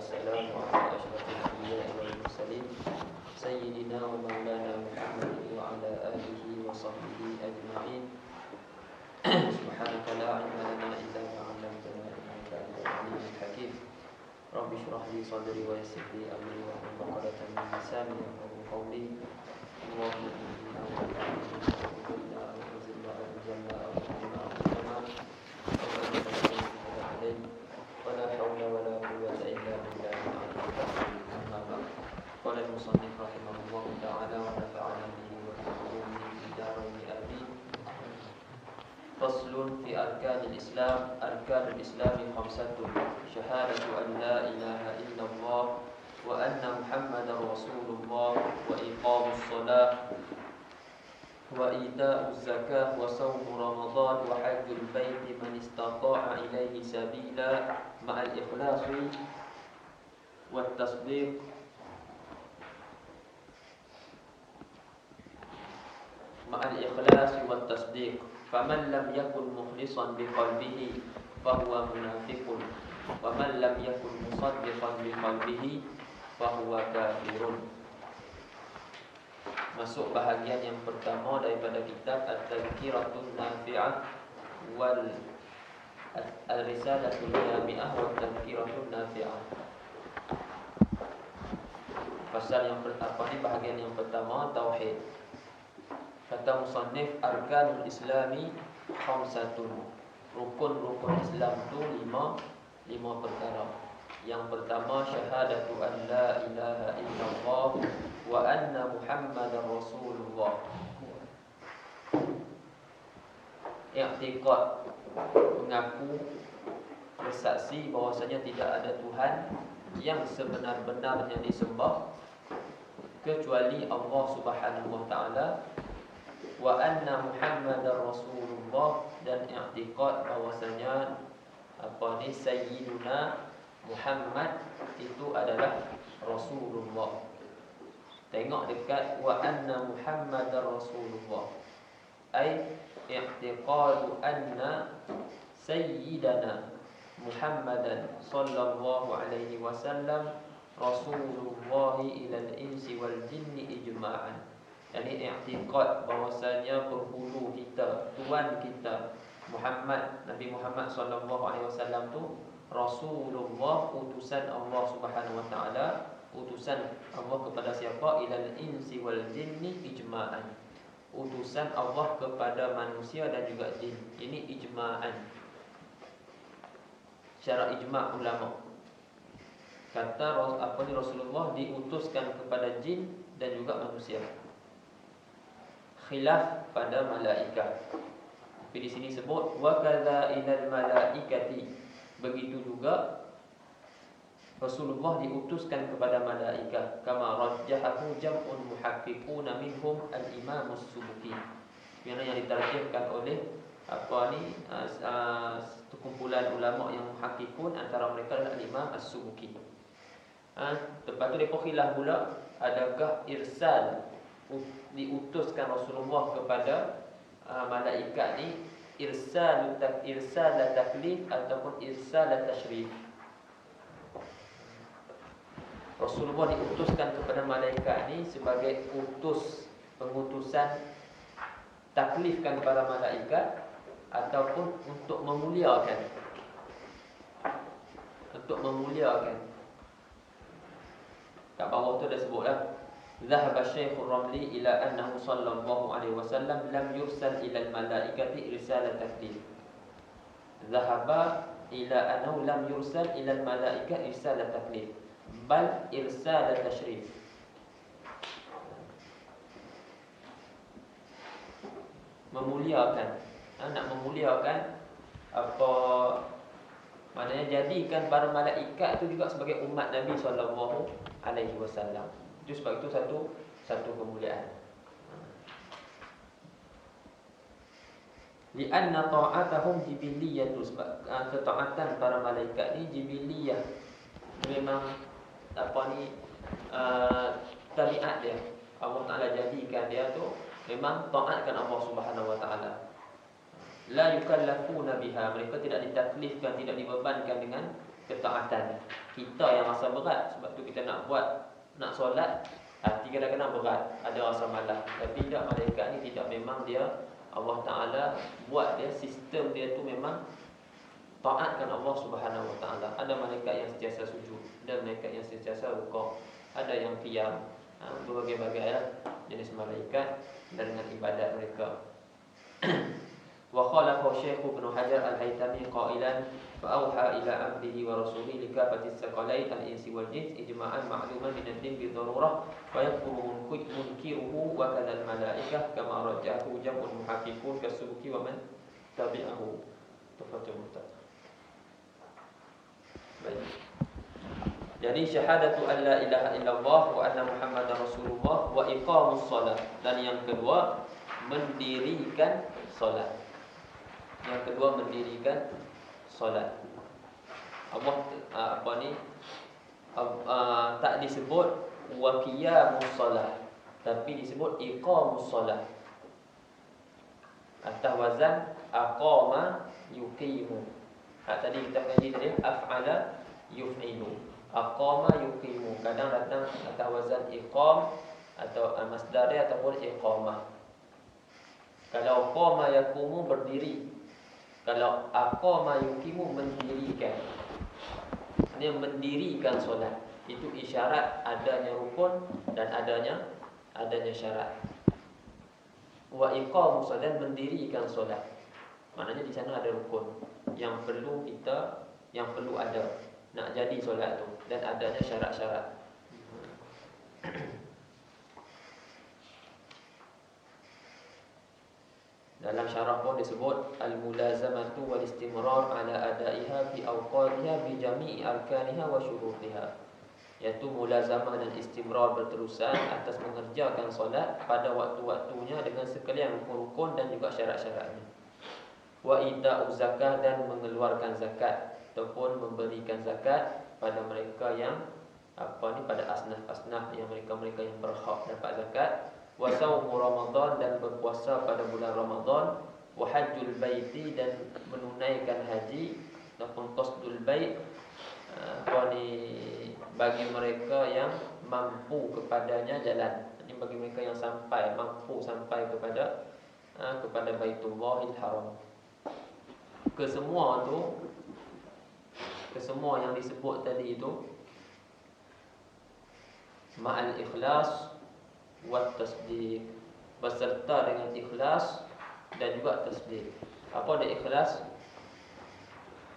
والسلام على أشرف الأنبياء والمرسلين سيدنا ومولانا محمد وعلى آله وصحبه أجمعين. سبحانك لا علم لنا إلا ما علمتنا إنك أنت العليم الحكيم. رب اشرح لي صدري ويسر لي أمري واحلل عقدة من لساني يفقهوا قولي. اللهم إني أعوذ بك من أن أضل أو أذل أو أظلم أو أظلم ولا حول ولا قوة إلا بالله العلي العظيم. أما بعد، قال المصنف رحمه الله تعالى ونفعنا به وبعلومه في دارين آمين. فصل في أركان الإسلام. أركان الإسلام 5: شهادة أن لا إله إلا الله وأن محمدا رسول الله وإقام الصلاة وإيتاء الزكاة وصوم رمضان وحج البيت من استطاع إليه سبيلا مع الإخلاص والتصديق فمن لم يكن مخلصا بقلبه فهو منافق ومن لم يكن مصدقا بقلبه فهو كافر. Masuk bahagian yang pertama daripada kitab At-Tadhkiratun Nafi'ah wal Al-Risalatul Jami'ah wal Tadhkiratun Nafi'ah. Pasal yang pertama ni, bahagian yang pertama, tauhid. Kata musannif, arkanul islami khamsatun. Rukun-rukun Islam tu lima perkara. Yang pertama, syahadatu an la ilaha illallah wa anna Muhammadar Rasulullah. I'tiqad, mengaku, bersaksi bahwasanya tidak ada Tuhan yang sebenar-benarnya disembah kecuali Allah Subhanahu wa taala, wa anna Muhammadar Rasulullah, dan i'tiqad bahwasanya Sayyiduna Muhammad itu adalah Rasulullah. Tengok dekat wa anna Muhammadar Rasulullah. Ai i'tiqadu anna Sayyidana Muhammadan sallallahu alaihi wasallam Rasulullah ilal insi wal jinni ijma'an. Yani i'tiqad bahwasanya penghulu kita, tuan kita Muhammad, Nabi Muhammad sallallahu alaihi wasallam tu Rasulullah, utusan Allah Subhanahu wa taala, utusan Allah kepada siapa? Ilal insi wal jinni ijma'an. Utusan Allah kepada manusia dan juga jin. Ini ijma'an. Secara ijma' ulama. Kata Rasulullah diutuskan kepada jin dan juga manusia. Khilaf pada malaikat. Tapi di sini sebut wa kadza ilal malaikati. Begitu juga Rasulullah diutuskan kepada malaikat. Kama rajjahahu jam'un muhaqqiquna minhum al-Imam as-Subki. Yang diterjemahkan oleh kumpulan ulama yang muhaqqiqun, antara mereka adalah Imam as-Subki. Lepas tu depa khilaf pula, adakah irsal, diutuskan Rasulullah kepada malaikat ni irsal taklif ataupun irsal tashrif. Rasulullah diutuskan kepada malaikat ni sebagai pengutusan taklifkan kepada malaikat ataupun untuk memuliakan. Kat bawah tu dah sebutlah, ذهب الشيخ الرملي إلى أنه صلى الله عليه وسلم لم يرسل إلى الملائكة رسالة تكليف. ذهب إلى أنه لم يرسل إلى الملائكة رسالة تكليف بل إرسال تشريف. Memuliakan. Nak memuliakan apa maknanya, jadikan para malaikat itu juga sebagai umat Nabi sallallahu alaihi wasallam. Itu sebab itu satu kemuliaan. Lianna ta'atahum jibiliyatu, sebab ketaatan para malaikat ni jibiliyah, memang tabiat dia. Allah Taala jadikan dia tu memang taatkan Allah Subhanahu wa taala. la yukallafuna biha, mereka tidak ditaklifkan, tidak dibebankan dengan ketaatan. Kita yang rasa berat, sebab tu kita nak buat, nak solat, hati kadang-kadang berat, ada rasa malas. Tapi tidak, malaikat ni tidak, memang dia Allah Taala buat dia, sistem dia tu memang taatkan Allah Subhanahu Wa Taala. Ada malaikat yang sentiasa sujud, ada malaikat yang sentiasa rukuk, ada yang qiyam. Berbagai-bagai jenis malaikat dengan ibadat mereka. Wa khalafa Syekh Ibn Hajar Al-Haytami qailan fa auha ila abdihi wa rasulihi likafati as-saqalain al-insi wal jins ijma'an ma'luman min ad-din bi darurah wa yakfuru munkiruhu wa kadhal malaikah kama rajahu jam'ul muhaqqiqun kasubuki wa man tabi'ahu. Tufatul muhtaq. Baik. Jadi syahadatu an la ilaha illallah wa anna Muhammadar Rasulullah wa iqamus shalah. Dan yang kedua, mendirikan solat. Yang kedua, mendirikan solat. Allah tak disebut wa qiyamus shalah, tapi disebut iqamus shalah. Atas wazan aqama yuqimu. Tadi kita kaji tadi af'ala yuf'ilu. Aqama yuqimu, kadang datang atas wazan iqam atau masdar dia ataupun iqamah. Kalau qama yaqumu berdiri, kalau aqama yuqimu mendirikan. Ini mendirikan solat. Itu isyarat adanya rukun dan adanya syarat. Wa iqamu solat, mendirikan solat. Maknanya di sana ada rukun yang perlu ada nak jadi solat tu, dan adanya syarat-syarat. Dalam syarah pun disebut al-mulazamatu wal istimrar ala adaiha fi awqatiha bi jami'i arkaniha wa syurutiha, iaitu mulazamah dan istimrar, berterusan atas mengerjakan solat pada waktu-waktunya dengan sekalian rukun-rukun dan juga syarat-syaratnya. Wa ita'u zakah, dan mengeluarkan zakat ataupun memberikan zakat pada mereka yang pada asnaf-asnaf yang mereka yang berhak dapat zakat. Wa saumu Ramadan, dan berpuasa pada bulan Ramadan. Wa hajjul baiti, dan menunaikan haji ataupun qasdul bait bagi mereka yang mampu kepadanya jalan. Ini bagi mereka yang mampu sampai kepada Baitullahil Haram. Kesemua yang disebut tadi itu ma'al ikhlas wat tasdiq, beserta dengan ikhlas dan juga tasdiq. Apa dia ikhlas?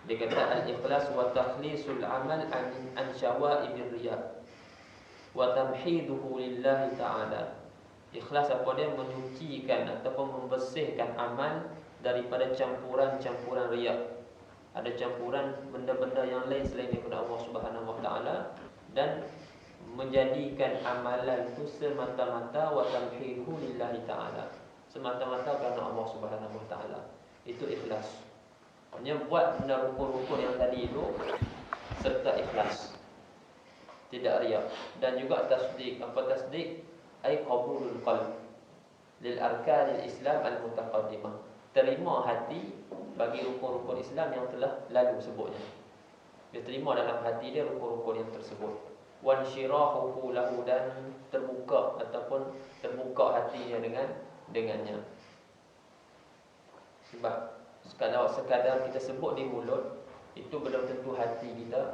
Dia kata al-ikhlas wa takhlisul amal an syawa'ibir riya wa tamhiduhu lillahi ta'ala. Ikhlas apa dia? Menyucikan ataupun membersihkan amal daripada campuran-campuran riya. Ada campuran benda-benda yang lain selain daripada Allah Subhanahu Wa Taala, dan menjadikan amalan itu semata-mata wa tamhiduhu lillahi ta'ala, semata-mata kerana Allah Subhanahu Wa Taala. Itu ikhlas. Hanya buat benda rukun-rukun yang tadi itu serta ikhlas, tidak riya. Dan juga tasdik. Apa tasdik? Ai qabulul qalb lil arkanil Islam al-mutaqaddimah. Terima hati bagi rukun-rukun Islam yang telah lalu sebutnya. Dia terima dalam hati dia rukun-rukun yang tersebut. Wan syirahuhu lahu, dan terbuka hatinya dengannya. Sebab kalau sekadar kita sebut di mulut, itu belum tentu hati kita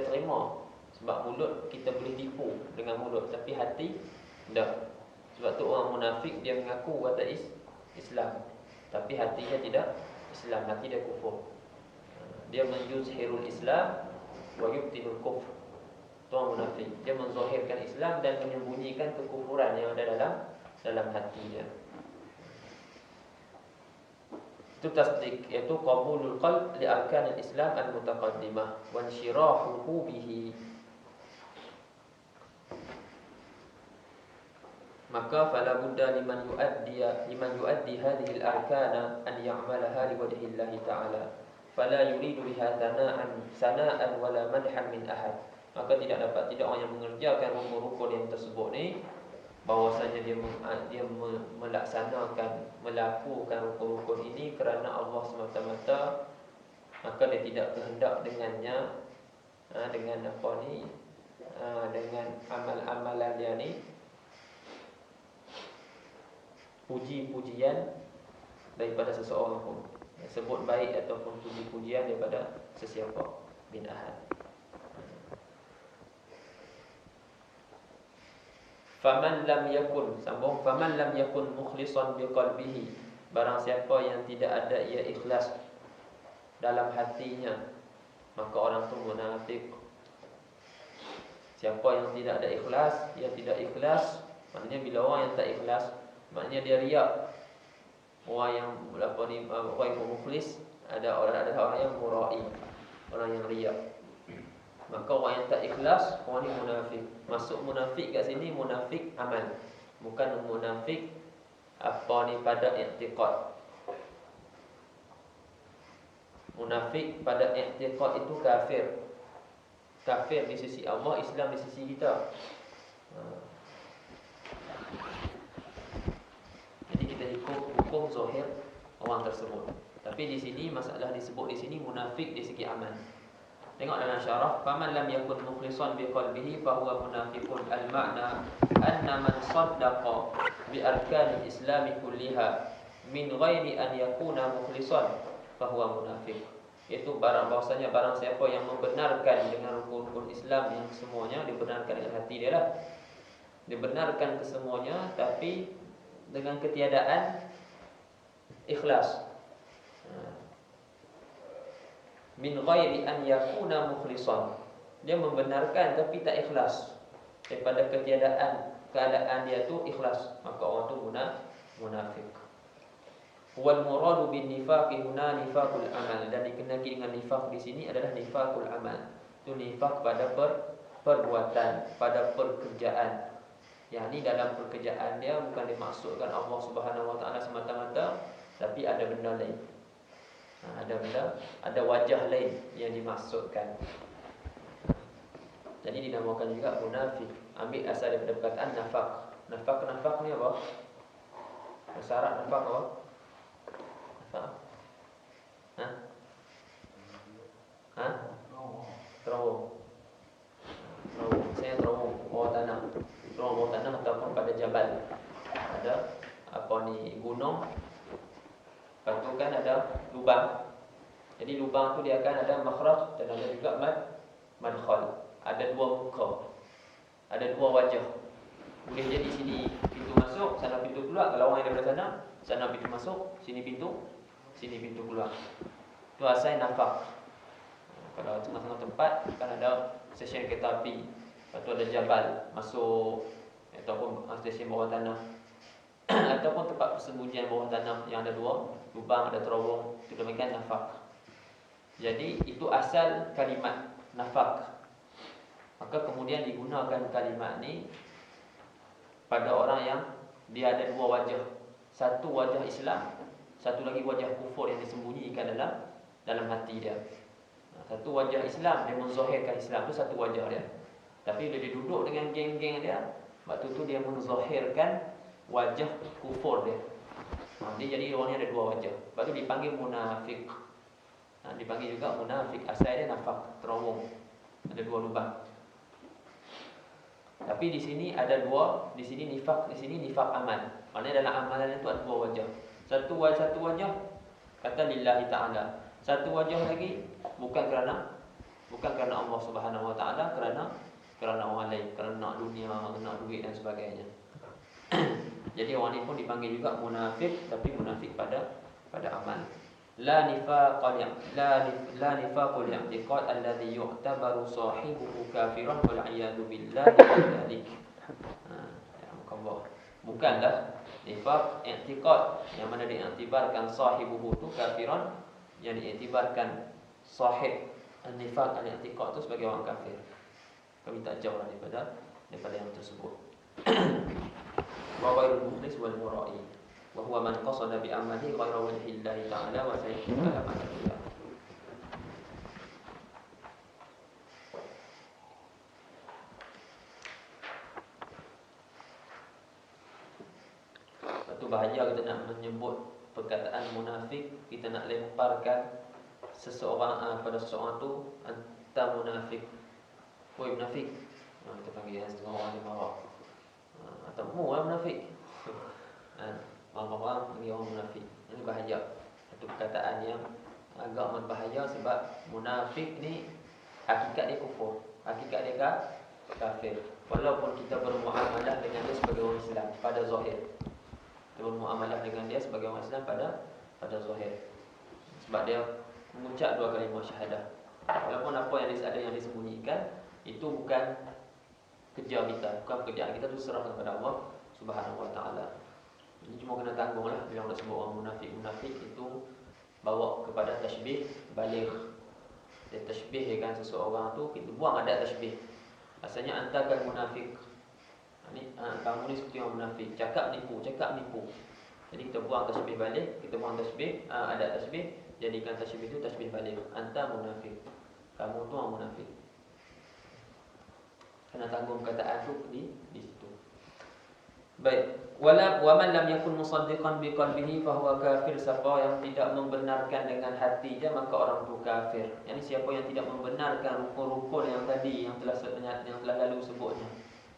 terima. Sebab mulut kita boleh tipu dengan mulut, tapi hati tidak. Sebab tu orang munafik, dia mengaku kata Islam, tapi hatinya tidak Islam, hati dia kufur. Dia menjuzhirul Islam wa yubtinul kufr. Itu orang munafik, dia menzahirkan Islam dan menyembunyikan kekufuran yang ada dalam hatinya. Itu tasdik, iaitu qabulul qalb li arkanil Islam al-mutaqaddimah wa insyirahuhu bihi. Maka fala budda liman yuaddi hadhihi al-arkana an ya'malaha liwajhi Allah ta'ala, fala yuridu biha sana'an wala madhan min ahad. Maka tidak orang yang mengerjakan rukun-rukun yang tersebut ni bahwasanya melakukan rukun-rukun ini kerana Allah semata-mata, maka dia tidak kehendak dengannya dengan dengan amal-amalan dia ni puji-pujian daripada seseorang pun, sebut baik ataupun puji-pujian daripada sesiapa bin ahad. Faman lam yakun, sambung, faman lam yakun mukhlishan biqalbihi, barang siapa yang tidak ada ia ikhlas dalam hatinya, maka orang tu munafik. Siapa yang tidak ada ikhlas, yang tidak ikhlas, maknanya bila orang yang tak ikhlas, maknanya dia riak. Orang yang orang yang mukhlis, ada orang yang murai, orang yang riak. Maka orang yang tak ikhlas, orang ni munafik. Masuk munafik kat sini munafik amal, bukan munafik pada i'tiqad. Munafik pada i'tiqad itu kafir. Kafir di sisi Allah, Islam di sisi kita. Jadi kita hukum zahir orang tersebut. Tapi di sini masalah disebut di sini munafik di segi amal. Tengok dalam syarah, faman lam yakun mukhlishan biqalbihi fa huwa munafiqun. Al-ma'na anna man saddaqa bi arkanil islam kulliha min ghairi an yakuna mukhlishan fa huwa munafiq. Iaitu bahwasanya barang siapa yang membenarkan dengan rukun-rukun Islam yang semuanya, dibenarkan dengan hati dia lah, dibenarkan kesemuanya, tapi dengan ketiadaan ikhlas. Min ghairi an yakuna mukhlishan, dia membenarkan tapi tak ikhlas, daripada keadaan dia tu ikhlas, maka orang tu munafik. Wal muradu bin nifaqi huna nifaqul amal, dan dikenali dengan nifaq di sini adalah nifaqul amal. Itu nifaq pada perbuatan, pada pekerjaan. Yang ni dalam pekerjaan dia bukan dimaksudkan Allah Subhanahu Wa Taala semata-mata, tapi ada benda lain. Ada wajah lain yang dimaksudkan. Jadi dinamakan juga munafik. Ambil asal daripada perkataan nafaq. Nafaq ni apa? Syarat nafaq apa? Nafaq? Terowong. Saya terowong bawah tanah. Terowong bawah tanah ataupun pada jabal. Ada gunung. Lepas tu kan ada lubang. Jadi lubang tu dia akan ada makhraj dan ada juga madkhal. Ada dua muka, ada dua wajah. Boleh jadi sini pintu masuk, sana pintu keluar. Kalau orang yang daripada sana pintu masuk, sini pintu keluar. Itu asal nafaq. Kalau tengah-tengah tempat kan ada stesen kereta api, lepas tu ada jabal masuk, ataupun stesen bawah tanah ataupun tempat persembunyian bawah tanah yang ada dua lubang, ada terowong, itu demikian nafaq. Jadi itu asal kalimat nafaq. Maka kemudian digunakan kalimat ni pada orang yang dia ada dua wajah. Satu wajah Islam, satu lagi wajah kufur yang disembunyikan dalam hati dia. Satu wajah Islam, dia menzahirkan Islam, tu satu wajah dia. Tapi bila dia duduk dengan geng-geng dia, waktu tu dia menzahirkan wajah kufur dia. Dia jadi orang ni ada dua wajah. Lepas tu dipanggil munafik. Dipanggil juga munafik. Asal dia nafaq, terowong. Ada dua lubang. Tapi di sini ada dua, di sini nifaq, di sini nifaq amal. Maknanya dalam amalan itu ada dua wajah. Satu wajah kata lillahi ta'ala. Satu wajah lagi bukan kerana Allah Subhanahu Wa Taala, kerana orang lain, kerana nak dunia, nak duit dan sebagainya. Jadi orang ni pun dipanggil juga munafik, tapi munafik pada amal. La nifaqul i'tiqad alladhi yu'tabaru sahibuhu kafiran wal 'iyadu billahi dzalik. Bukanlah nifaq i'tiqad yang mana diiktibarkan sahibuhu tu kafiran, yang diiktibarkan sahib nifaq al-i'tiqad tu sebagai orang kafir. Kami tak jauh daripada yang tersebut. Wa ghairul mukhlis wal mura'i wa huwa man qasada bi amali ghaira wajhi Allah ta'ala wa sayyidu ala ma'rifah. bahaya kita nak menyebut perkataan munafik, kita nak lemparkan seseorang pada seseorang tu, anta munafik, woi munafik. Kita panggil setengah orang dia marah. Atau mu orang munafik. Orang-orang panggil orang munafik. Ini bahaya. Satu perkataan yang agak berbahaya sebab munafik ni hakikat dia kufur. Hakikat dia kafir. Walaupun kita bermuamalah dengan dia sebagai orang Islam pada zahir. Kita bermuamalah dengan dia sebagai orang Islam pada zahir. Sebab dia mengucap 2 kalimah syahadah. Walaupun apa yang ada yang disembunyikan, itu bukan kerja kita, bukan pekerjaan kita, itu serahkan kepada Allah Subhanahu wa taala. Ini cuma kena tanggunglah bila nak sebut orang munafik. Munafik itu bawa kepada tashbih baligh. Dia tashbihkan seseorang tu, kita buang adat tashbih. Asalnya anta kan munafik. Ni kamu ni seperti orang munafik, cakap nipu. Jadi kita buang tashbih baligh, kita buang tashbih adat tashbih, jadikan tashbih itu tashbih baligh. Anta munafik. Kamu tu orang munafik. Kena tanggung perkataan tu di situ. Baik, wa man lam yakun musaddiqan biqalbihi fa huwa kafir. Siapa yang tidak membenarkan dengan hatinya maka orang itu kafir. Yani siapa yang tidak membenarkan rukun-rukun yang tadi yang telah lalu sebutnya,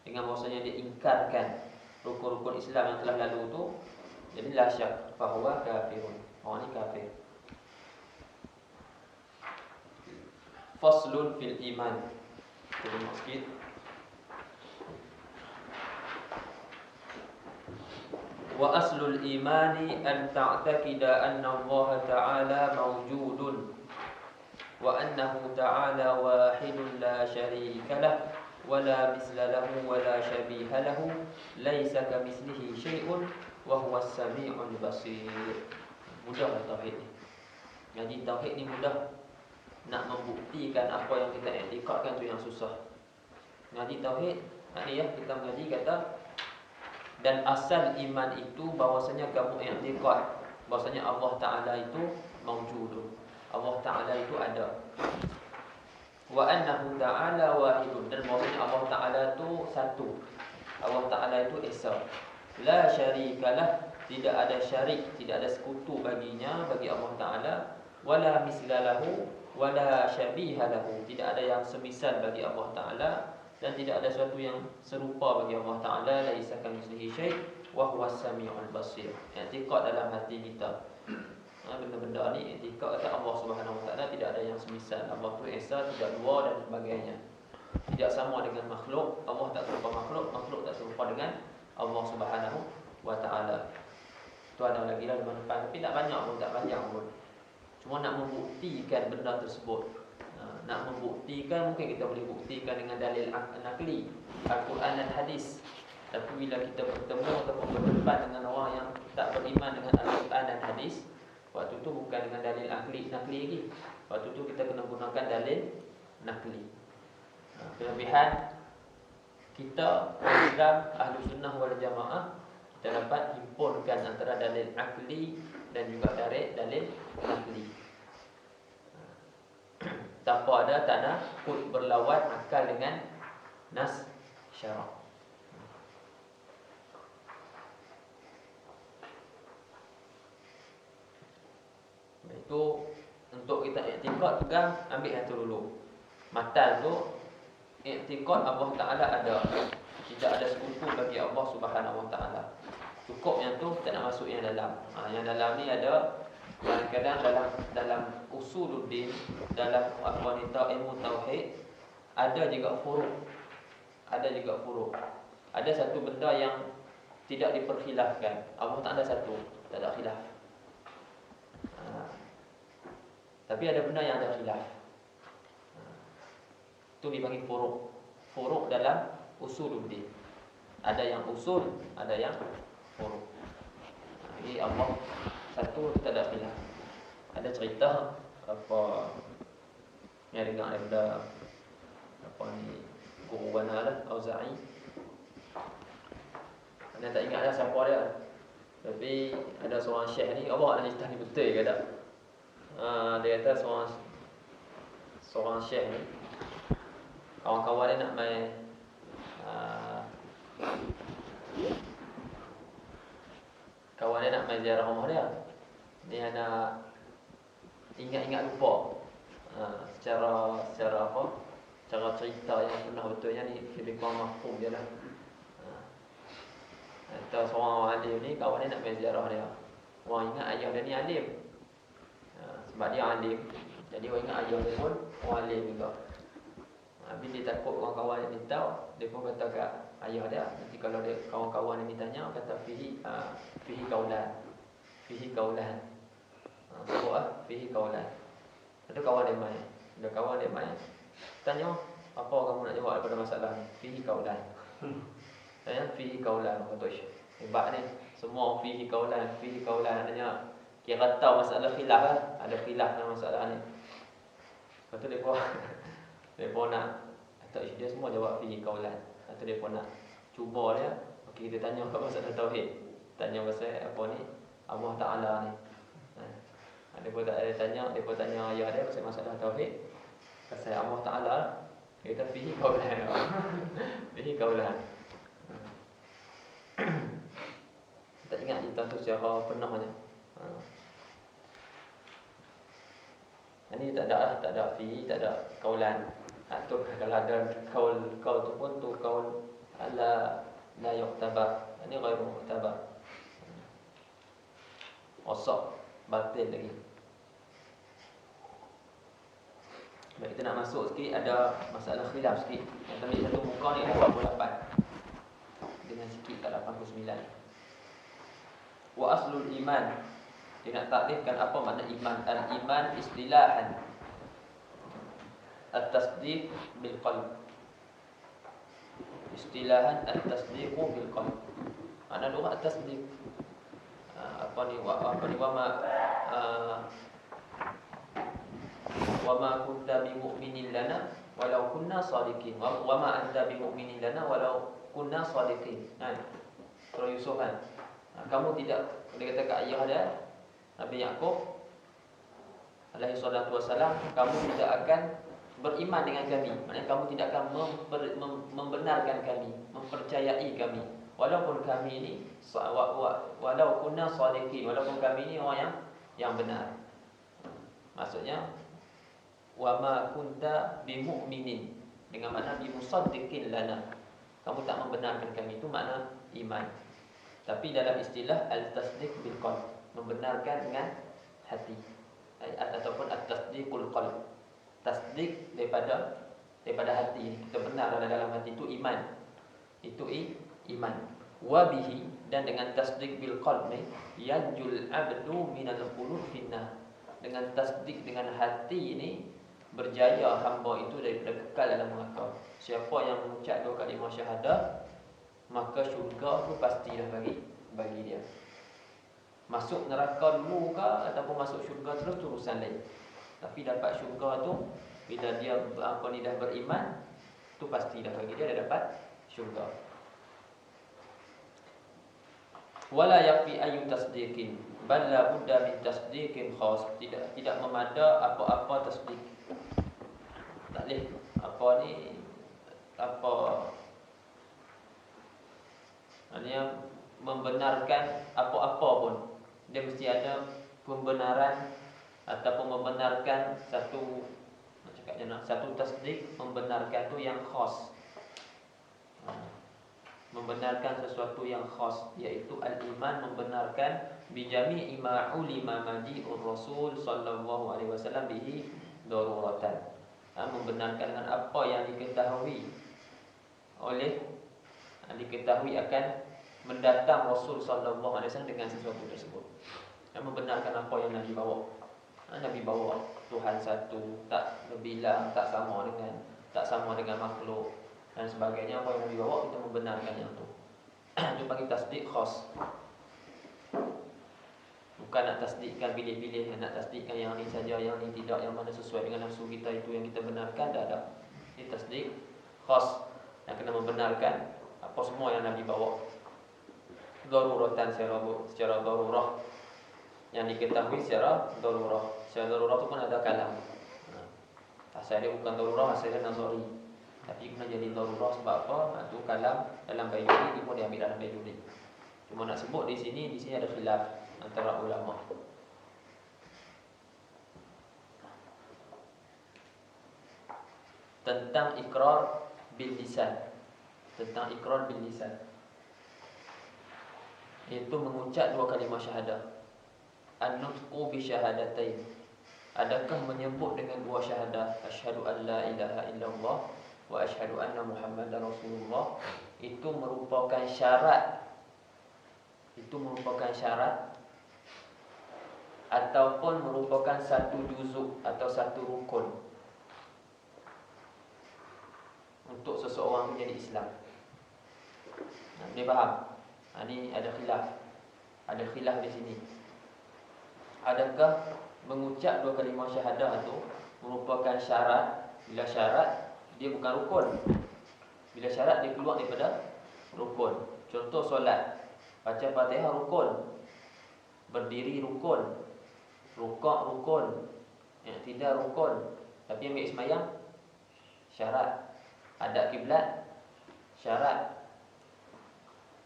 dengan bahasanya dia ingkarkan rukun-rukun Islam yang telah lalu tu, jadi la syak fa huwa kafirun. Orang ini kafir. Faslun fil iman. Jadi sikit. Wa aslul imani an ta'taqida anna Allah Ta'ala mawjudun wa annahu ta'ala wahidun la syarika lah wa la misla lahu wa la syabiha lahu laisa kamitslihi syai'un wa huwas sami'ul basir. Mudah tauhid ni. Jadi tauhid ni mudah. Nak membuktikan apa yang kita iktikadkan tu yang susah. Ngaji tauhid, ni ya kita mengaji kata, dan asal iman itu bahwasanya kamu i'tikad bahwasanya Allah Taala itu mawjudun. Allah Taala itu ada. Wa annahu ta'ala wahidun, dan bahwasanya Allah Taala itu satu. Allah Taala itu esa. La syarikalah, tidak ada syarik, tidak ada sekutu baginya, bagi Allah Taala. Wala mislalahu wala syabiha lahu, tidak ada yang semisal bagi Allah Taala, dan tidak ada sesuatu yang serupa bagi Allah Ta'ala. Laisa kamitslihi syai' wa huwas samiul basir. I'tiqad dalam hati kita, benda-benda ni i'tiqad kata Allah Subhanahu Wa Ta'ala tidak ada yang semisal. Allah tu esa, tidak dua dan sebagainya. Tidak sama dengan makhluk. Allah tak serupa makhluk, makhluk tak serupa dengan Allah Subhanahu Wa Ta'ala. Tu ada lagi lah dalam depan, tapi tak banyak pun, tak panjang pun. Cuma nak membuktikan benda tersebut. Nak membuktikan, mungkin kita boleh buktikan dengan dalil nakli, Al-Quran dan hadis. Tapi bila kita bertemu ataupun berdebat dengan orang yang tak beriman dengan Al-Quran dan hadis, waktu tu bukan dengan dalil nakli lagi. Waktu tu kita kena gunakan dalil nakli. Kelebihan kita Islam Ahlus Sunnah wal Jamaah, kita dapat himpunkan antara dalil akli dan juga dalil nakli. Tanpa ada tanaqud, berlawan akal dengan nas syarak. Itu untuk kita i'tiqad, pegang, ambil satu dulu. Matan tu i'tiqad Allah Taala ada. Tidak ada sekutu bagi Allah Subhanahu Wa Taala. Cukup yang tu, kita nak masuk yang dalam. Yang dalam ni ada kadang-kadang dalam usuluddin, dalam wanita ilmu tauhid, ada juga furu'. Ada satu benda yang tidak diperkhilafkan. Allah tak ada satu, tak ada khilaf. Tapi ada benda yang ada khilaf. Itu dipanggil furu'. Furu' dalam usuluddin. Ada yang usul, ada yang furu'. Jadi Allah satu, kita ada khilaf. Ada cerita apa yang dengar daripada apa ni, guru mana lah, Auza'i. Anda tak ingat dah siapa dia. Tapi ada seorang syekh ni, Allah ada cerita ni betul ke tak? Dia kata seorang syekh ni, kawan-kawan dia nak main kawan dia nak main ziarah rumah dia. Dia nak ingat-ingat lupa. Secara apa? Cara cerita yang pernah betulnya ni lebih kurang mafhum je lah. Atau seorang orang alim ni kawan dia nak main ziarah dia. Orang ingat ayah dia ni alim. Sebab dia alim. Jadi orang ingat ayah dia pun orang alim juga. Bila dia takut orang kawan dia ni tahu, dia pun kata kat ayah dia. Nanti kalau dia kawan-kawan dia ni tanya, kata fihi kaulan. Fihi kaulan. Fihi kaulan. Itu kawan dia main. Bila kawan dia main, tanya, apa kamu nak jawab daripada masalah ni? Fihi kaulan. Tanya fihi kaulan. Kata hebat ni. Semua fihi kaulan. Fihi kaulan. Tanya, kira tahu masalah khilaf lah. Ada khilaf dalam masalah ni. Lepas tu dia pun nak, atau dia semua jawab fihi kaulan. Atau dia pun nak cuba dia. Okey, kita tanya apa masalah tauhid. Tanya pasal apa ni? Allah Ta'ala ni. Dia pun tanya ayah dia pasal masalah tauhid. Pasal Allah Ta'ala. Dia kata fihi kaulan. Fihi kaulan. Tak ingat cerita tu secara penuhnya. Ini tak ada fihi, tak ada kaulan. Tu kalau ada kaul tu pun tu kaul la yuqtabar. Ini ghairu muqtabar. Rosak, batil lagi. Baik, kita nak masuk sikit, ada masalah khilaf sikit. Yang tadi satu muka ni 88. Dengan sikit kat 89. Wa aslul iman. Dia nak takrifkan apa makna iman. Al-iman istilahan at-tasdiq bil qalb. Istilahan at-tasdiq bil qalb. Ana lugah at-tasdiq. Wa ma kunta bimu'minin lana walau kunna sadiqin. Wa ma anta bimu'minin lana walau kunna sadiqin. Surah Yusuf kan. Kamu tidak, dia kata kat ayah dia Nabi Yaqub alaihi salatu wasalam, kamu tidak akan beriman dengan kami. Maksudnya kamu tidak akan membenarkan kami, mempercayai kami. Walaupun kami ini walau kunna sadiqin, walaupun kami ini orang yang benar. Maksudnya wa ma kunta bimu'minin, dengan makna bimusaddiqin lana. Kamu tak membenarkan kami, itu makna iman. Tapi dalam istilah al-tasdiq bil qalb, membenarkan dengan hati, ataupun at-tasdiqul qalb. Tasdik daripada hati. Kita benar dalam hati itu iman. Itu iman. Wa bihi, dan dengan tasdik bil qalb ni yanjul abdu minal khulud finnar. Dengan tasdik dengan hati ini berjaya hamba itu daripada kekal dalam neraka. Siapa yang mengucap dua kalimah syahadah, maka syurga tu pastilah bagi dia. Masuk neraka dulu ke ataupun masuk syurga terus tu urusan lain. Tapi dapat syurga tu bila dia dah beriman, tu pasti dah bagi dia dapat syurga. Wala yakfi ayu tasdiqin, bal la budda min tasdiqin khas. Tidak memada apa-apa tasdiq. Tak boleh maknanya membenarkan apa-apa pun. Dia mesti ada pembenaran ataupun membenarkan satu tasdik, membenarkan tu yang khas. Membenarkan sesuatu yang khas, iaitu al-iman, membenarkan bijami'i ma ulima maji'ur Rasul sallallahu alaihi wasallam bihi daruratan. Membenarkan dengan apa yang diketahui akan mendatang Rasul sallallahu alaihi wasallam dengan sesuatu tersebut. Membenarkan apa yang Nabi bawa. Nabi bawa Tuhan satu, tak berbilang, tak sama dengan makhluk dan sebagainya. Apa yang Nabi bawa, kita membenarkan yang itu. Itu bagi tasdik khas. Bukan nak tasdikkan pilih-pilih, nak tasdikkan yang ni saja, yang ni tidak, yang mana sesuai dengan nafsu kita itu yang kita benarkan. Tak ada. Ini tasdik khas yang kena membenarkan apa semua yang Nabi bawa. Daruratan, secara darurah, yang diketahui secara darurah. Secara darurah itu pun ada kalam. Asal dia bukan darurah, asal dia nazari. Tapi kena jadi darurah sebab apa? Itu kalam dalam Bayyuni, dia pun diambil dalam Bayyuni. Cuma nak sebut di sini ada khilaf antara ulama. Tentang ikrar bil lisan. Tentang ikrar bil lisan, iaitu mengucap dua kalimah syahadah. An-nutqu bi syahadatain. Adakah menyebut dengan dua syahadah, asyhadu an la ilaha illallah wa asyhadu anna muhammadar rasulullah, itu merupakan syarat. Itu merupakan syarat ataupun merupakan satu juzuk atau satu rukun untuk seseorang menjadi Islam. Boleh faham? Ini ada khilaf. Ada khilaf di sini. Adakah mengucap dua kalimah syahadah itu merupakan syarat? Bila syarat, dia bukan rukun. Bila syarat, dia keluar daripada rukun. Contoh solat, baca Fatihah rukun, berdiri rukun, rukuk rukun, i'tidal rukun. Tapi ambil sembahyang syarat, hadap kiblat syarat.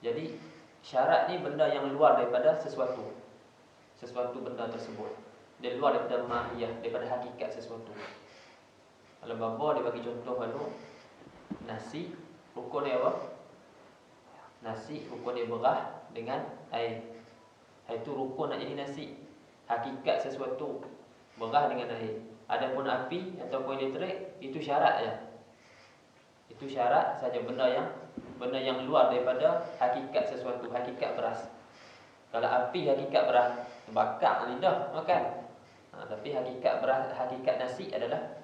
Jadi syarat ni benda yang luar daripada sesuatu benda tersebut. Dia luar daripada mahiyah, daripada hakikat sesuatu. Kalau bapa dia bagi contoh lalu, nasi rukun dia apa? Nasi rukun dia berah dengan air. Itu rukun nak jadi nasi. Hakikat sesuatu berah dengan air. Adapun api ataupun elektrik, itu syarat saja. Itu syarat saja, benda yang luar daripada hakikat sesuatu, hakikat beras. Kalau api hakikat beras, bakar lidah makan. Tapi hakikat beras, hakikat nasi adalah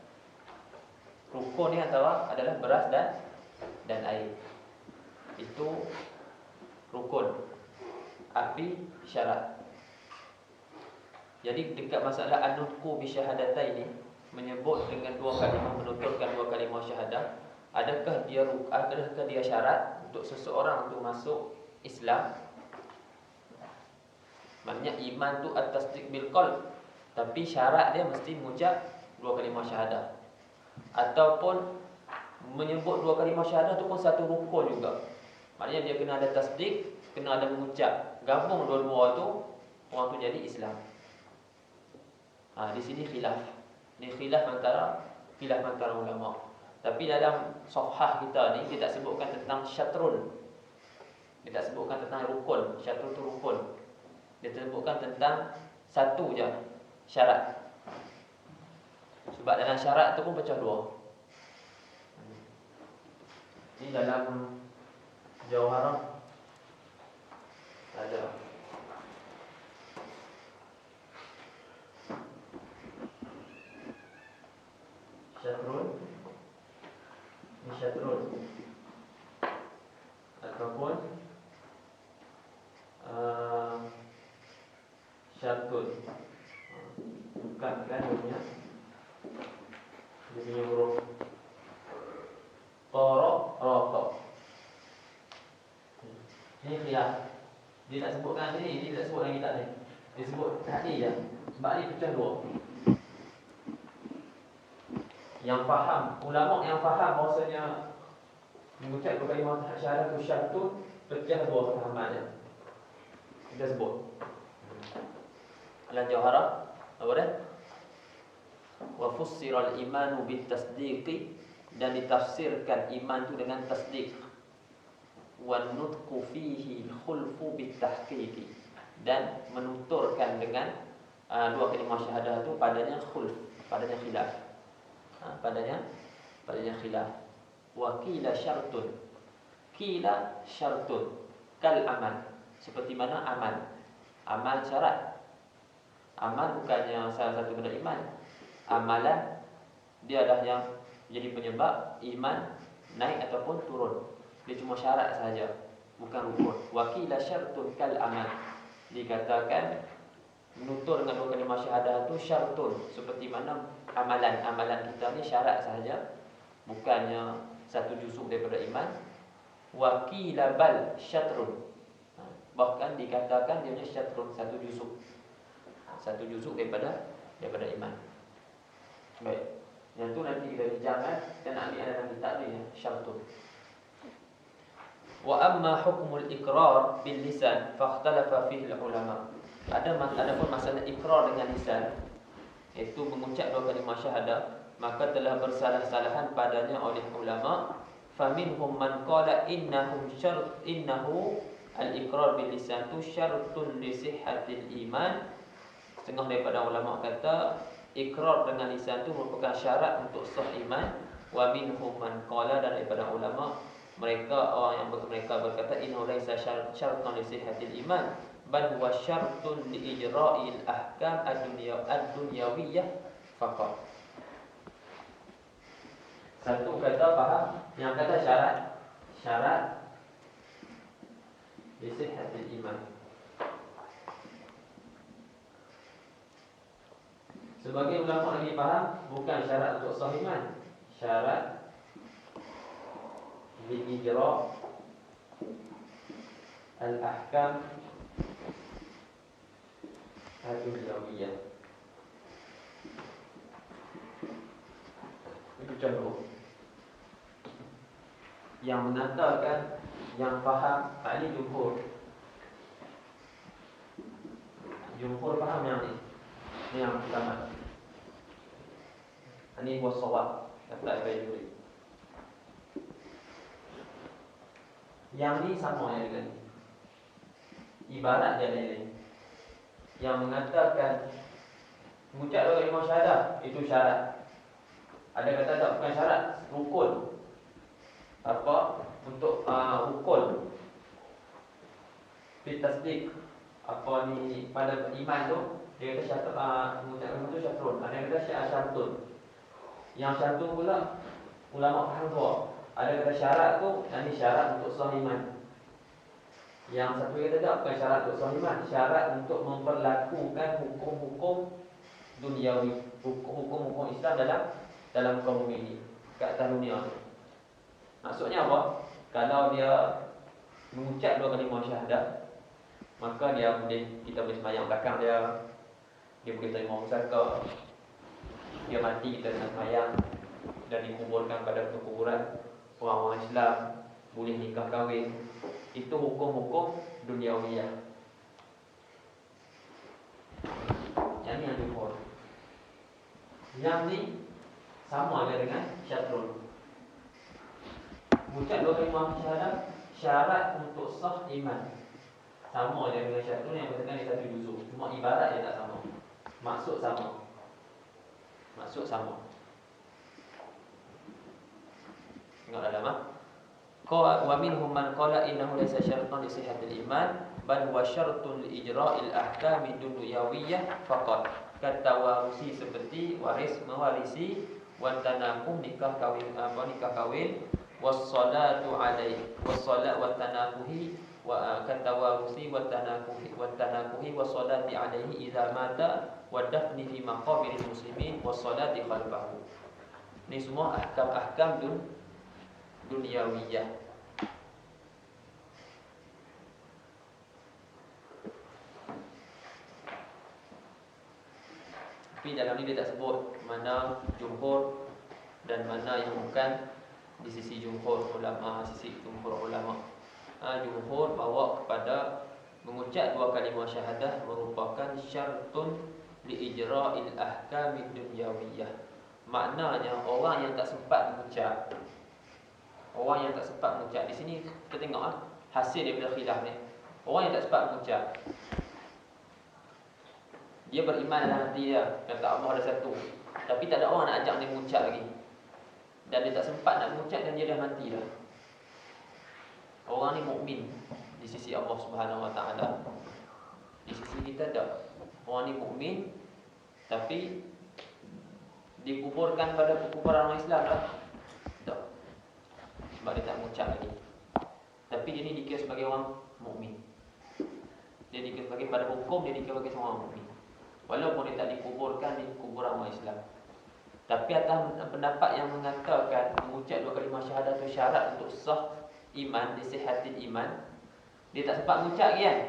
rukun ni adalah beras dan air. Itu rukun. Api syarat. Jadi dekat masalah an-nutqu bi syahadatain ini, menyebut dengan dua kalimah, menuturkan dua kalimah syahadah, adakah dia syarat untuk seseorang untuk masuk Islam? Maknanya iman tu at-tasdiq bil qalb, tapi syarat dia mesti mengucap dua kalimah syahadah. Ataupun menyebut dua kalimah syahadah tu pun satu rukun juga. Maknanya dia kena ada tasdik, kena ada mengucap. Gabung dua-dua tu, orang tu jadi Islam. Di sini khilaf. Ini khilaf antara ulama. Tapi dalam safhah kita ni, dia tak sebutkan tentang syatrun. Dia tak sebutkan tentang rukun. Syatrun tu rukun. Dia sebutkan tentang satu je syarat. Sebab dalam syarat tu pun pecah dua. Ini dalam Jawharah ada syatrun, ini syatrun ataupun syartun. Bukan kan dia punya huruf Rata. Ini khilaf. Dia tak sebutkan sini, dia tak sebut dalam kitab ni. Dia sebut tadi je. Sebab ni pecah dua. Yang faham, ulama yang faham bahawasanya mengucap dua kalimah syahadah tu syartun, pecah dua fahamannya. Kita sebut Alam Jawharah apa dia? Wa fussiral imanu bit tasdiqi, dan ditafsirkan iman tu dengan tasdiq. Wan nutqu fihi khulfu bit tahqiqi, dan menuturkan dengan dua kalimah syahadah tu padanya khulf, padanya khilaf. Padanya khilaf. Wa qila syartun, qila syartun kal amal, seperti mana amal syarat. Amal bukannya salah satu benda iman. Amalan dia adalah yang jadi penyebab iman naik ataupun turun. Dia cuma syarat sahaja, bukan rukun. Wa qila syartun kal amal, dikatakan menutur dengan dua kalimah syahadah itu syartun, seperti mana amalan kita ni syarat sahaja, bukannya satu juzuk daripada iman. Wa qila bal syatrun, bahkan dikatakan dia punya syatrun, satu juzuk daripada iman. Baik, yang tu nanti kita bincangkan. Kita nak ambil dalam kitab ni, syartun. Wa amma hukmul iqrar bil lisan fakhtalafa fihi ulama. Adapun masalah iqrar dengan lisan, iaitu mengucap dua kalimah syahadah, maka telah bersalah-salahan padanya oleh ulama. Faminhum man qala innahu al-iqrar bil lisan tu syartun li sihhatil iman. Setengah daripada ulama kata ikrar dengan lisan itu merupakan syarat untuk sah iman. Wa minhum man qala, dan daripada ulama orang yang berkata innahu laisa syartun li sihhatil iman bal huwa syartun li ijra'il ahkam ad-dunyawiyyah faqat. Satu kata faham, yang kata syarat li sihhatil iman. Sebagai ulama lagi faham, bukan syarat untuk sah iman, syarat li ijra' al-ahkam ad-dunyawiyyah. Itu contoh yang mengatakan, yang faham tak ni jumhur faham yang ni. Ini yang pertama. Ini wasawab kata Ibn. Yang ni sama yang dengan ni. Ibarat dia lain. Yang mengatakan mengucap dua kalimah syahadah itu syarat. Ada kata tak, bukan syarat, rukun. Apa? Untuk rukun fi tasdiq, apa ni, pada iman tu dia kata syarat, mengucapkan itu syatrun. Ada yang kata syaratun. Yang syaratun pula ulama faham dua. Ada kata syarat tu, yang ni syarat untuk sah iman. Yang satu kata tak, bukan syarat untuk sah iman, syarat untuk memperlakukan hukum-hukum duniawi, hukum-hukum Islam dalam kaum ini, kat atas dunia tu. Maksudnya apa? Kalau dia mengucap dua kalimah syahadah, maka kita boleh sembahyang belakang dia boleh terima musaka, dia mati kita dengan sembahyang dan dikuburkan pada kuburan orang-orang Islam, boleh nikah kahwin. Itu hukum-hukum duniawiyah. Yang ni yang jumhur. Yang ni sama ada dengan syatrul. Mengucap dua kalimah syahadah syarat untuk sah iman. Sama ada dengan syatrul yang berkaitan di satu juzuk. Cuma ibarat dia tak sama. Maksud sama. Tengok dalam wa minhum man qala innahu laysa syartan li sihhatil iman bal huwa syartun li ijra'il ahkami dunyawiyyah faqat. Kata warisi seperti waris mewarisi, wa tanakuh nikah kawin, wassalatu alaihi wassalat wa tanakuhi, wa kata warisi wa tanakuhi wassalati alaihi idza mata wa dafni fi maqabiril muslimin wassalati khalfahu. Ini semua ahkam-ahkam duniawiyah. Tapi dalam ni dia tak sebut mana jumhur dan mana yang bukan di sisi jumhur ulama, Jumhur bawa kepada mengucap dua kalimah syahadah merupakan syartun li ijra'il ahkamid dunyawiyah. Maknanya orang yang tak sempat mengucap, di sini kita tengok hasil daripada khilaf ni. Orang yang tak sempat mengucap, dia beriman dalam hati dia, kata Allah ada satu, tapi tak ada orang nak ajak dia mengucap lagi, dan dia tak sempat nak mengucap dan dia dah mati dah. Orang ni mukmin di sisi Allah Subhanahu Wa Taala. Di sisi kita tak. Orang ni mukmin, tapi dikuburkan pada kuburan orang Islam dah. Tak. Sebab dia tak mengucap lagi. Tapi dia ni dikira sebagai orang mukmin. Dia dikira sebagai, pada hukum dia dikira sebagai seorang mukmin, walaupun dia tak dikuburkan di kuburan orang Islam. Tapi atas pendapat yang mengatakan mengucap dua kalimah syahadah itu syarat untuk sah iman, disihatin iman, dia tak sempat mengucap lagi kan,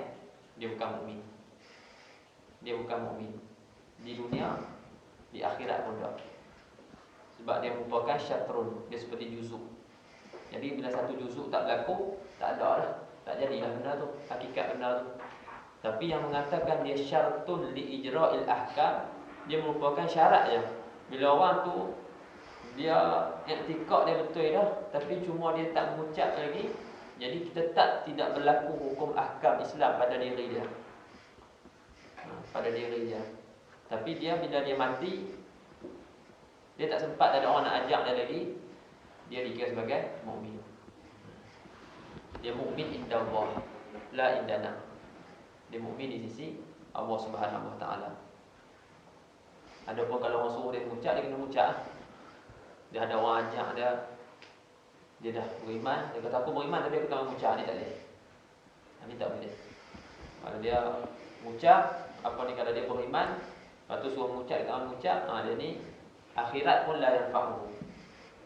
dia bukan mukmin. Di dunia, di akhirat pun tak. Sebab dia merupakan syatrun, dia seperti juzuk. Jadi bila satu juzuk tak berlaku, tak ada lah, tak jadilah benda tu, hakikat benda tu. Tapi yang mengatakan dia syartun li ijra'il ahkam, dia merupakan syarat je. Bila orang tu dia i'tiqad dia betul dah, tapi cuma dia tak mengucap lagi, jadi kita tidak berlaku hukum ahkam Islam pada diri dia. Pada diri dia. Tapi dia bila dia mati, dia tak sempat, tak ada orang nak ajak dia lagi, dia dikira sebagai mukmin. Dia mukmin inda Allah, la indana. Dia mukmin di sisi Allah Subhanahu Wa Taala. Adapun kalau orang suruh dia mengucap, dia kena mengucap. Dia ada orang ajak dia dah beriman, dia kata aku beriman tapi aku tak mengucap, ni tak boleh. Ini tak boleh. Kalau dia mengucap, apa ni, kalau dia beriman, lepas tu suruh mengucap, dia tak mengucap, dia ni akhirat pun la yanfa'uhu.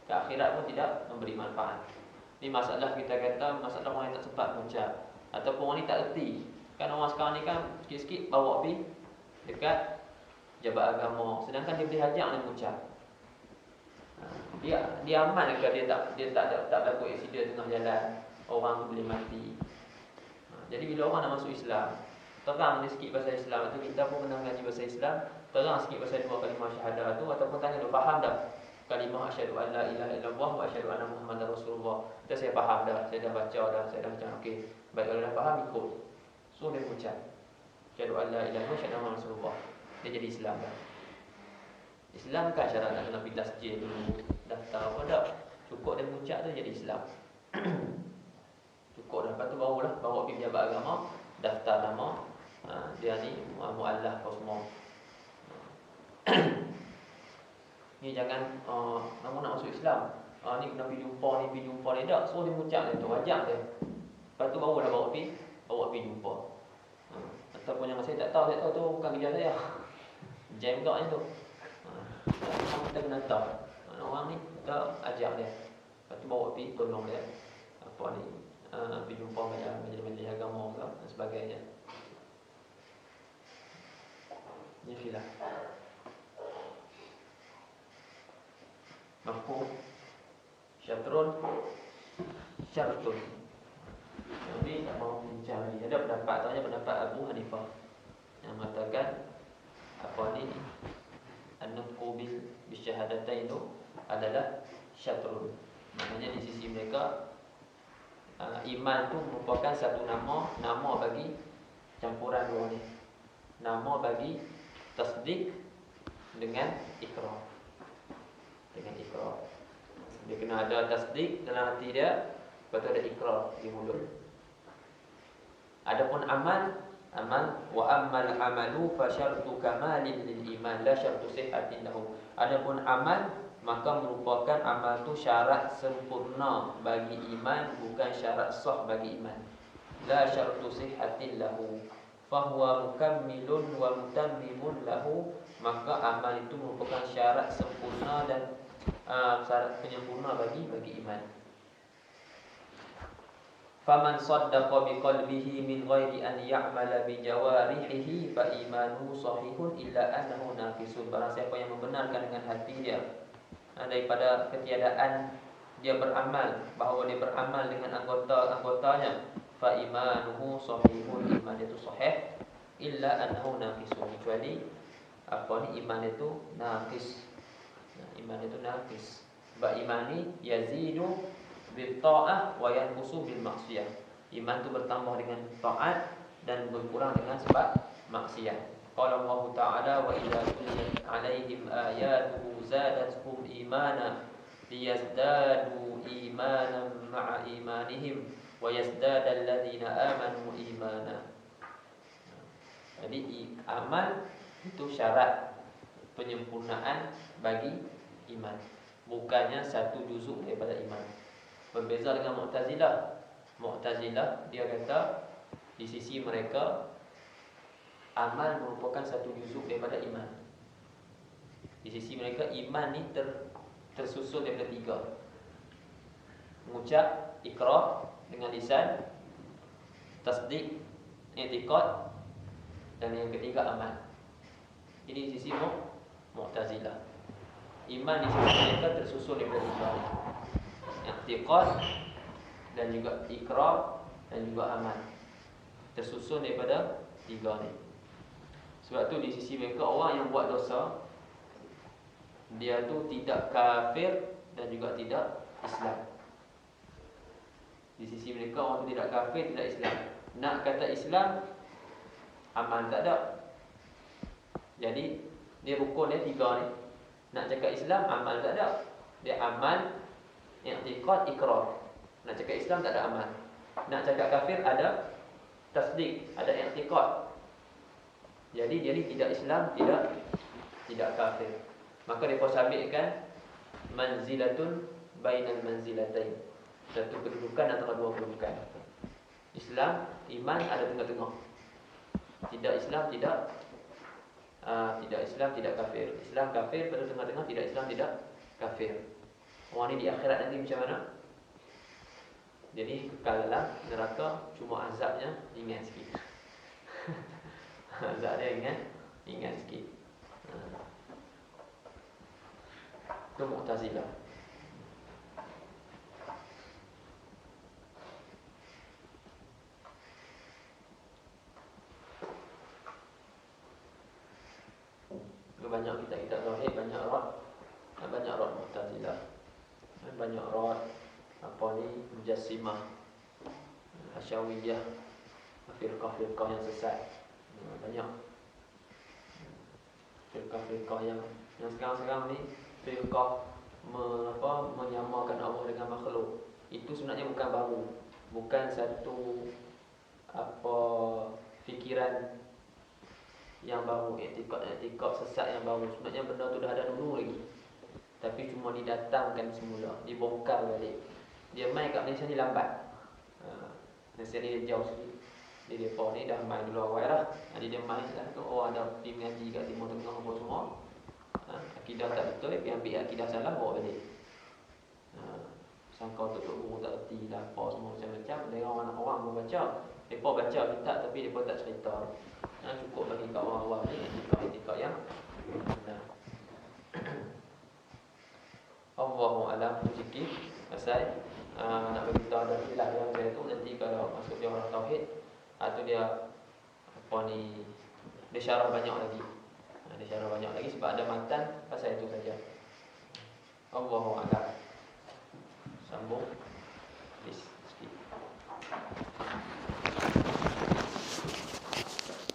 Ke akhirat pun tidak memberi manfaat. Ni masalah kita kata, masalah orang yang tak sempat mengucap, ataupun orang ni tak erti. Kan orang sekarang ni kan sikit-sikit bawa pergi dekat jabat agama, sedangkan dia boleh ajak dia mengucap. Dia aman ke dia tak berlaku aksiden tengah jalan, orang tu boleh mati. Jadi bila orang nak masuk Islam, terang dia sikit pasal Islam tu, kita pun kena mengaji pasal Islam, terang sikit pasal dua kalimah syahadah tu, ataupun tanya dia faham dah kalimah asyhadu an la ilaha illallah wa asyhadu anna muhammadar rasulullah. Dah saya faham dah, saya dah baca dah, saya dah macam okey. Baik, kalau dah faham ikut. So dia ucap asyhadu an la ilaha illallah wa asyhadu anna muhammadar rasulullah. Dia jadi Islam dah. Islam kan syarat nak kena pergi tasjil dulu, daftar apa dah. Cukup dia mengucap tu jadi Islam. Cukup dah, lepas tu barulah bawa pergi pejabat agama, daftar nama, dia ni muallaf apa semua. Ni jangan kamu nak masuk Islam, ni kena pergi jumpa ni tak, so dia mengucap dia tu, ajak dia. Lepas tu barulah bawa pergi jumpa. Ataupun yang saya tak tahu tu bukan kerja saya. Jam tak ni tu. Kita kena tahu orang ni, kita ajak dia. Lepas tu bawa pergi tolong dia. Apa ni, pergi jumpa majlis agama ke dan sebagainya. Ni khilaf. Mafhum? Syartun. Jadi tak mau bincang lagi. Ada pendapat Abu Hanifah yang mengatakan apa ni, an-nutqu bisyahadatain itu adalah syatrun. Maknanya di sisi mereka iman itu merupakan satu nama bagi campuran dua ni. Nama bagi tasdik dengan ikrar. Dia kena ada tasdik dalam hati dia, lepas tu ada ikrar di mulut. Adapun amal wa ammal amalu fa syartu kamalin lil iman la syartu sihhatin lahu. Adapun amal, maka merupakan amal tu syarat sempurna bagi iman, bukan syarat sah bagi iman. La syartu sihhatin lahu fa huwa mukammilun wa mutammimun lahu. Maka amal itu merupakan syarat sempurna dan syarat penyempurna bagi iman. Faman saddaqa biqalbihi min ghairi an ya'mala bi jawarihi fa imanuhu sahihun illa annahu naqisun. Barang siapa yang membenarkan dengan hati dia daripada ketiadaan dia beramal, bahawa dia beramal dengan anggota-anggotanya, fa imanuhu sahihun, iman itu sahih, illa annahu naqisun, kecuali apa ni, iman itu naqis. Iman itu naqis. Ba imani yazidu bil ta'ah wa yanqusu bil maksiyah. Iman itu bertambah dengan taat dan berkurang dengan sebab maksiat. Qala Allah Ta'ala wa idza tuliyat 'alaihim ayatuhu zadatuhum imana liyazdadu imanan ma'a imanihim wa yazdada alladhina amanu imana. Jadi amal itu syarat penyempurnaan bagi iman, bukannya satu juzuk daripada iman. Berbeza dengan Mu'tazilah dia kata di sisi mereka amal merupakan satu juzuk daripada iman. Di sisi mereka iman ni tersusun daripada tiga: mengucap, ikrar dengan lisan, tasdik, i'tiqad, dan yang ketiga amal. Ini sisi Mu'tazilah. Iman di sisi mereka tersusun daripada tiga. i'tiqad dan juga ikrar dan juga amal. Tersusun daripada tiga ni. Sebab tu di sisi mereka orang yang buat dosa, dia tu tidak kafir dan juga tidak Islam. Di sisi mereka orang tu tidak kafir, tidak Islam. Nak kata Islam, amal tak ada. Jadi dia rukun dia tiga ni. Nak cakap Islam, amal tak ada. Dia amal, i'tiqad, ikrar. Nak cakap Islam tak ada amal. Nak cakap kafir ada tasdik, ada i'tiqad. Jadi dia ni tidak Islam, tidak kafir. Maka mereka sabitkan manzilatun bainal manzilatain. Satu kedudukan antara dua kedudukan. Islam, iman ada tengah-tengah. Tidak Islam, tidak Islam, tidak kafir. Islam kafir pada tengah-tengah, tidak Islam, tidak kafir. Orang ni di akhirat nanti macam mana? Jadi kekal dalam neraka, cuma azabnya ringan sikit. Azab dia ringan sikit. Itu Mu'tazilah. Banyak kitab-kitab tauhid, banyak rad Mu'tazilah. Banyak rad Mujassimah, Asyawiyah, firqah-firqah yang sesat. Banyak firqah-firqah yang sekarang ni firqah menyamakan Allah dengan makhluk. Itu sebenarnya bukan baru, bukan satu fikiran yang baru, etikad sesat yang baru. Sebenarnya benda tu dah ada dulu lagi, tapi cuma didatangkan semula, dibongkar balik. Dia main kat Malaysia ni lambat. Malaysia ni dia jauh sikit. Dia depa ni dah main dulu awal dah. Jadi dia main lah tu orang ada pergi mengaji kat Timur Tengah apa semua. Akidah tak betul, dia ambil akidah salah bawa balik. Sangka tu guru tak erti dah apa semua macam-macam. Dengan orang pun baca. Depa baca kitab tapi depa tak cerita. Cukup bagi kat orang awam ni etika yang benar. Allahu a'lam sikit pasal nak beritahu ada istilah yang saya tu nanti kalau masuk dia orang tauhid atau dia dia syarah banyak lagi. Dia syarah banyak lagi sebab ada matan pasal itu saja. Allahu a'lam. Sambung.